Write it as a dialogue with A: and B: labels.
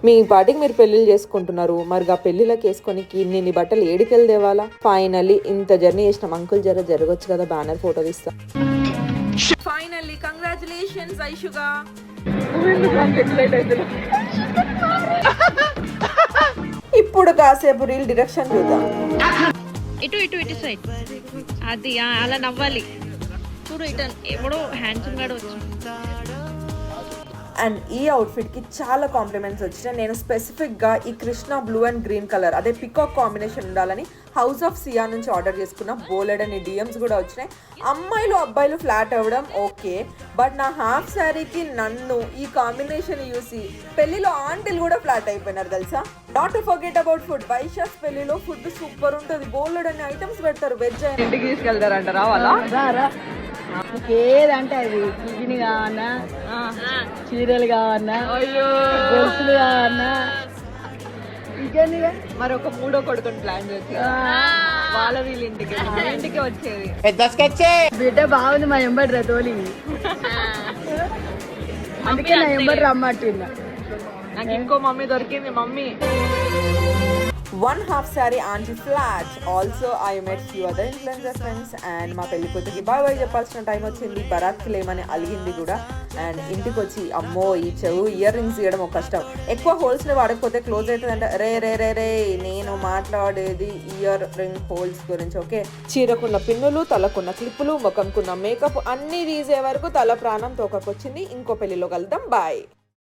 A: మీ పాటికి మీరు పెళ్లిళ్ళు చేసుకుంటున్నారు, మరి ఆ పెళ్లిళ్ళకి వేసుకొని ఇన్ని బట్టలు ఏడికెళ్ళి తేవాలా? ఫైనల్లీ ఇంత జర్నీ చేసిన అంకుల్ జరగొచ్చు కదా, బ్యానర్ ఫోటో తీస్తా. ఫైనల్లీ కంగ్రాచులేషన్స్ ఐషుగా. ఇప్పుడు కాసేపు రీల్ డిరెక్షన్ చూద్దాం.
B: ఇటు ఇటు ఇటు సైడ్ అది అలా నవ్వాలి చూడు. ఇటు ఎప్పుడో హ్యాండ్సమ్ గాడు వచ్చి.
A: అండ్ ఈ అవుట్ఫిట్కి చాలా కాంప్లిమెంట్స్ వచ్చినాయి. నేను స్పెసిఫిక్గా ఈ Krishna blue and green colour, అదే పికాక్ కాంబినేషన్ ఉండాలని హౌస్ ఆఫ్ సియా నుంచి ఆర్డర్ చేసుకున్న. బోలెడ్ అని డిఎమ్స్ కూడా వచ్చినాయి. అమ్మాయిలు అబ్బాయిలు ఫ్లాట్ అవ్వడం ఓకే, బట్ నా హాఫ్ శారీకి నన్ను ఈ కాంబినేషన్ చూసి పెళ్లిలో ఆంటీలు కూడా ఫ్లాట్ అయిపోయినారు తెలుసా. Not to forget about food. Vaishyas పెళ్లిలో ఫుడ్ సూపర్ ఉంటుంది. బోలెడ్ అని ఐటమ్స్ పెడతారు. వెజ్ అయినా ఇంటికి తీసుకెళ్తారంటారా వాళ్ళ?
C: ఏదంటే అది కిగిని కావన్నా, చీరలు కావన్నా, గొలుసులు కావన్నా,
A: మరి ఒక మూడో కొడుకుని ప్లాన్ చేసి వాళ్ళ వీళ్ళ ఇంటికి వచ్చేది.
C: బిడ్డ బాగుంది మా ఎంబడి రా తోలి, అందుకే నా ఎంబడి రమ్మంటుందా.
A: నాకు ఇంకో మమ్మీ దొరికింది. Mummy one half sorry aunty flat. Also I met few other influencer friends. And మా పెళ్లి కూతురికి బాయ్ బాయ్ చెప్పాల్సిన టైం వచ్చింది. బరాత్కి లేమని అలిగింది కూడా. అండ్ ఇంటికి వచ్చి అమ్మో ఈ చెవు ఇయర్ రింగ్స్ ఇవ్వడం ఒక కష్టం. ఎక్కువ హోల్స్ని వాడకపోతే క్లోజ్ అవుతుందంటే రే రే రే రే నేను మాట్లాడేది ఇయర్ రింగ్ హోల్స్ గురించి. ఓకే, చీరకున్న పిన్నులు, తలకున్న క్లిప్పులు, ముఖంకున్న మేకప్ అన్ని తీసే వరకు తల ప్రాణం తోకకొచ్చింది. ఇంకో పెళ్లిలో కలుద్దాం. బాయ్.